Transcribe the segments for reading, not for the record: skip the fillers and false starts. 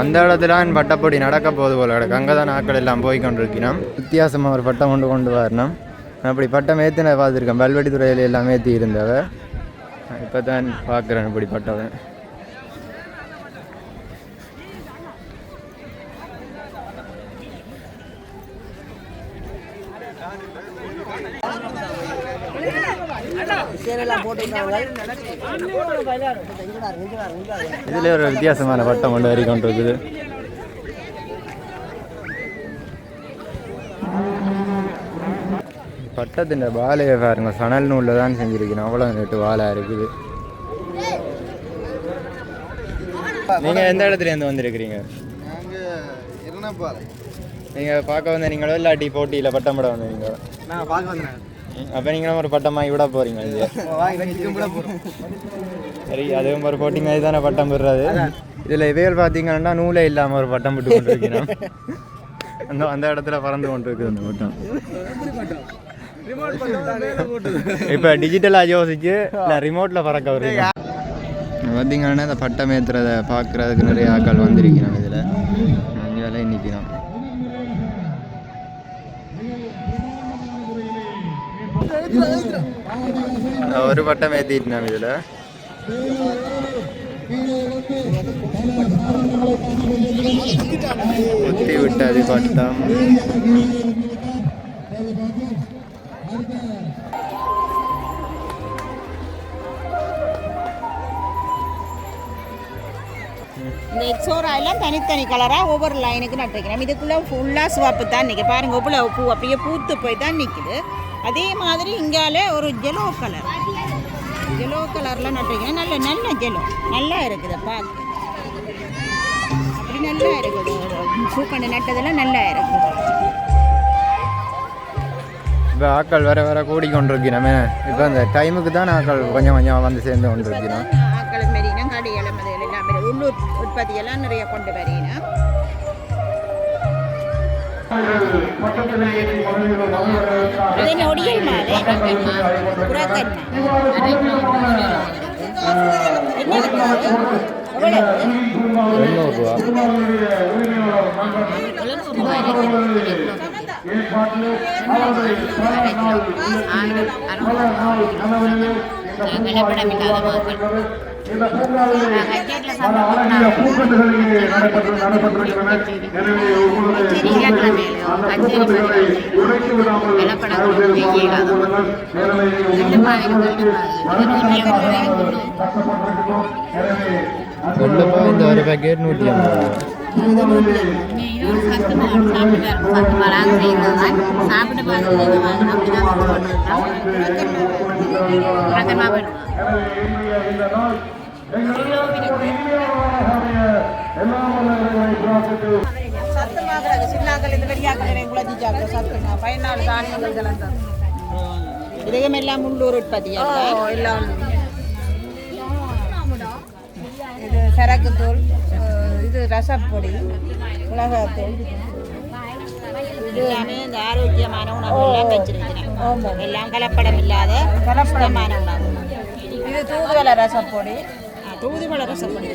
அந்த இடத்துல பட்டப்பொடி நடக்க போது போல கிடக்கு. அங்கே தான் ஆட்கள் எல்லாம் போய் கொண்டிருக்கணும். வித்தியாசமாக ஒரு பட்டம் கொண்டு வரணும். அப்படி பட்டம் ஏற்றின பார்த்துருக்கேன். பல்வெடி துறையில் எல்லாம் ஏற்றி இருந்தவ. இப்போ தான் பார்க்குறேன் இப்படி பட்டவன். இதுல ஒரு வித்தியாசமான பட்டம் கொண்டு வரி கொண்டு இருக்குது. பட்டத்தின் வாழையை பாருங்க, சணல் நூலில் தான் செஞ்சிருக்கணும். அவ்வளோ நெட்டு வாழை இருக்குது. நீங்கள் எந்த இடத்துலேருந்து வந்திருக்கிறீங்க? நீங்கள் பார்க்க வந்த நீங்களோ இல்லாட்டி போட்டியில் பட்டம் பட வந்தீங்க? நான் பார்க்க வந்தேன். அப்போ நீங்களும் ஒரு பட்டமாக விட போகிறீங்க. சரி, அதுவும் ஒரு போட்டி மாதிரி தானே பட்டம் பெறுறது. இதில் இவைகள் பார்த்தீங்கன்னா நூலே இல்லாமல் ஒரு பட்டம் விட்டு கொண்டு இருக்கணும். அந்த இடத்துல பறந்து கொண்டு இருக்குது அந்த பட்டம். இப்போ டிஜிட்டலாக யோசிச்சு இல்லை ரிமோட்டில் பறக்க வருது. பார்த்தீங்கன்னா இந்த பட்டம் ஏற்றுறத பார்க்குறதுக்கு நிறைய ஆட்கள் வந்திருக்கிறோம். இதில் அங்கே நிற்கிறோம். ஒரு பட்டம் ஏற்றிட்டோம். இதில் குத்தி விட்டது பட்டம். இந்த எக்ஸோரா எல்லாம் தனித்தனி கலராக ஒவ்வொரு லைனுக்கு நட்டுக்கிறோம். இதுக்குள்ளே ஃபுல்லாக சிவப்பு தான் நிற்கும். பாருங்கள், இவ்வளோ பூ அப்படியே பூத்து போய் தான் நிற்குது. அதே மாதிரி இங்காலே ஒரு ஜெலோ கலரில் நட்டுக்கிறேன். நல்ல நல்ல ஜெலோ நல்லா இருக்குது பார்க்க. அப்படி நல்லா இருக்குது. பூக்கண்டு நட்டதெல்லாம் நல்லா இருக்குது. இப்போ ஆக்கள் வர கூடி கொண்டிருக்கிறோமே. இப்போ அந்த டைமுக்கு தான் ஆக்கள் கொஞ்சம் கொஞ்சம் வந்து சேர்ந்து கொண்டிருக்கிறோம். ஆக்கள் மெரினா கடையில் எல்லாம் உள்ளூர் உற்பத்தியெல்லாம் நிறைய கொண்டு வரீங்கன்னா ஒடியல் மாலை புறக்கன் 14 தானியங்கள் கலந்தது. இதுவும் எல்லாம் உள்ளூர் உற்பத்தியா? எல்லாம். இது சரக்குத்தூள், இது ரசப்பொடி, மிளகாத்தூள், இது எல்லாமே இந்த ஆரோக்கியமான உணவுலாம் வச்சிருக்கிறேன். எல்லாம் கலப்படம் இல்லாத கலப்படமான உணவு. இது தூதுவளை ரசப்பொடி. தூதுவளை ரசப்பொடி.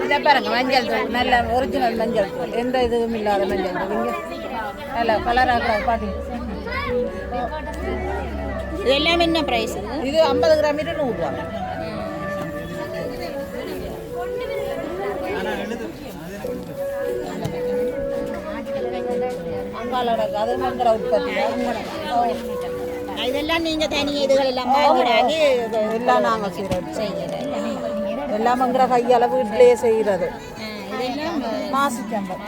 இதை பாருங்க, மஞ்சள் தூள், நல்ல ஒரிஜினல் மஞ்சள் தூள், எந்த இதுவும் இல்லாத மஞ்சள் தூள். இங்கே நல்ல கலராக பாட்டி. இது எல்லாமே என்ன ப்ரைஸ்? இது 50 கிராம் 100 ரூபா. அது மங்கள உற்பத்தி. இதெல்லாம் நீங்கள் தனியாக இதுகள் எல்லாம் வாங்கி எல்லாம் நாங்கள் செய்கிறோம். எல்லாம் மங்கிற கையால் வீட்டிலேயே செய்கிறது. இதெல்லாம் மாசிச்சம்பம்.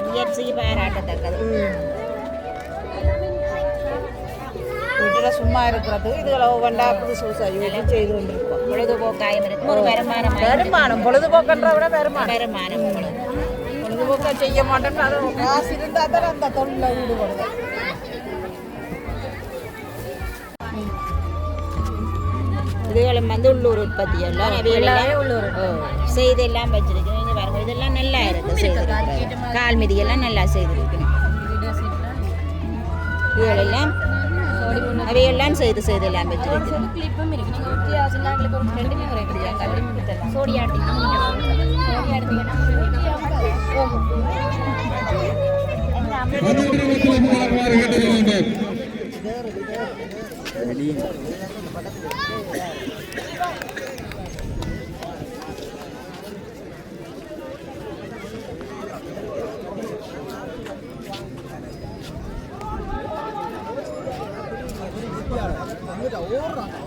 முயற்சிக்கு பாராட்டத்தக்கது. வீட்டில் சும்மா இருக்கிறது இதுகளை ஒவ்வொன்றா புதுசு யூஸ் செய்து கொண்டிருக்கோம். பொழுதுபோக்காயும் இருக்கும். ஒரு வருமானம் பொழுதுபோக்குன்ற விட வருமானம் பொழுதுபோக்காக செய்ய மாட்டேன்னு அது காசு இருந்தால் தான் அந்த தொழிலில் ஈடுபடுது. இதுகளும் வந்து உள்ளூர் உற்பத்தி எல்லாம் உள்ளூர் செய்து எல்லாம் வச்சிருக்கணும். பாருங்க, இதெல்லாம் நல்லா இருக்கு. கால் மிதியெல்லாம் நல்லா செய்திருக்கணும். இதுகளெல்லாம் அவையெல்லாம் செய்தெல்லாம் வச்சிருக்கிறோம்.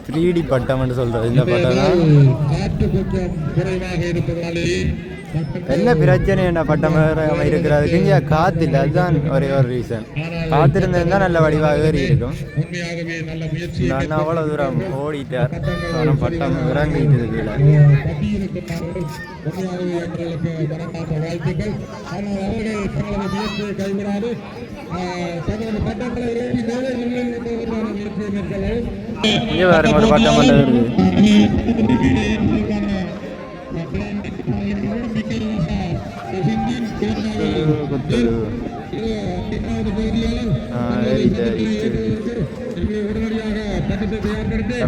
த்ரீடி பட்டம்னு சொல்றது இந்த பட்டம் தான். என்ன பிரச்சனை என்ன பட்டம் இருக்கிறதுக்கு இங்கே காற்று இல்லை, அதுதான் ஒரே ஒரு ரீசன். காத்திருந்தா நல்ல வடிவாக ஏறி இருக்கும். அண்ணா அவ்வளோ தூரம் ஓடிட்டார், ஆனால் பட்டம் இறங்கிட்டு இருக்குல்ல. இங்கே பாருங்க ஒரு பட்டம் மட்டும் இருக்கு.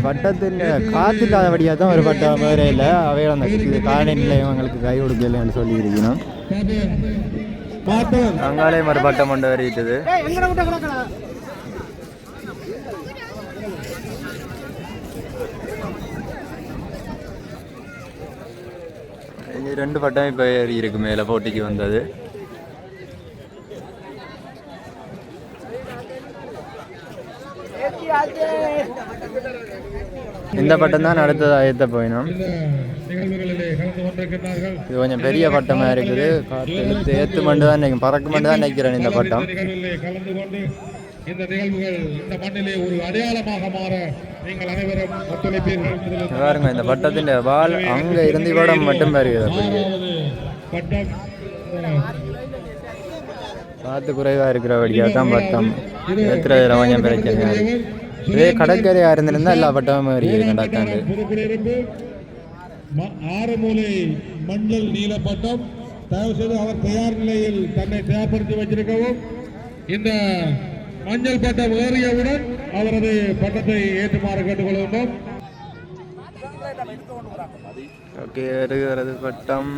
பட்டத்தின் காற்று இல்லாதபடியாக தான் ஒரு பட்டம் வேற இல்லை. அவையோட அந்த காலை நிலையம் அவங்களுக்கு கை கொடுக்கலன்னு சொல்லி இருக்கணும். அங்காலே ஒரு பட்டம் கொண்டு வரிட்டது. ரெண்டு பட்டம் இப்போ ஏறி இருக்கு மேலே போட்டிக்கு வந்தது. இந்த பட்டம் தான் அடுத்ததாக ஏற்ற போயினோம். இது கொஞ்சம் பெரிய பட்டமாக இருக்குது. காற்று ஏற்று மண்டு தான் நினைக்கும், பறக்கு மண்டு தான் நினைக்கிறேன் இந்த பட்டம். இந்த நிகழ்வுகள் இந்த மண்ணிலே ஒரு அடையாளமாக மாற நீங்கள் அனைவரும் ஒத்துழைப்பீர்கள். பாருங்க இந்த பட்டத்தின் வால் அங்க இருந்து படம் மட்டும் வருகிறது. காற்று குறைவா இருக்கிறபடியா தான் பட்டம் ஏற்றுறதுல கொஞ்சம் பிரச்சனை. இதே கடற்கரையா இருந்திருந்தா எல்லா பட்டமும் வருகிறது. டாக்காண்டு ஆறுமூலை மஞ்சள் நீல பட்டம் தயவு செய்து அவர் தயார் நிலையில் தன்னை தயார்படுத்தி வச்சிருக்கவும். இந்த மஞ்சள் பட்டம் ஏறியவுடன் அவரது பட்டத்தை ஏற்றுமாறு கேட்டுக்கொள்கின்றோம். ஓகே, ஏறுகிறது பட்டம்.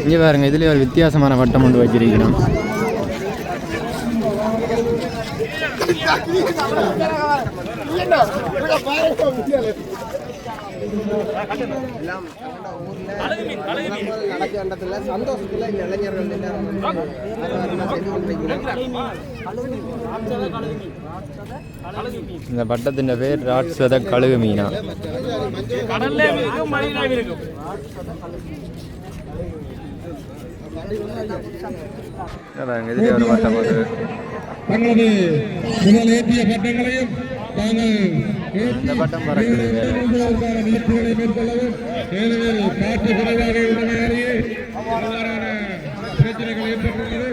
இங்கே பாருங்க, இதுலேயே ஒரு வித்தியாசமான பட்டம் கொண்டு வச்சிருக்கிறோம். இந்த பட்டத்தின் பேர் ராட்சத கழுகு மீனா. இதுலேயே ஒரு பட்டம் வருது. தங்களது முதல் ஏற்றிய பட்டங்களையும் தாங்கள் முயற்சிகளை மேற்கொள்ளவும். ஏனெனில் காற்று குறைவாக உள்ளமையாலேயே பிரச்சனைகள் ஏற்பட்டுள்ளது.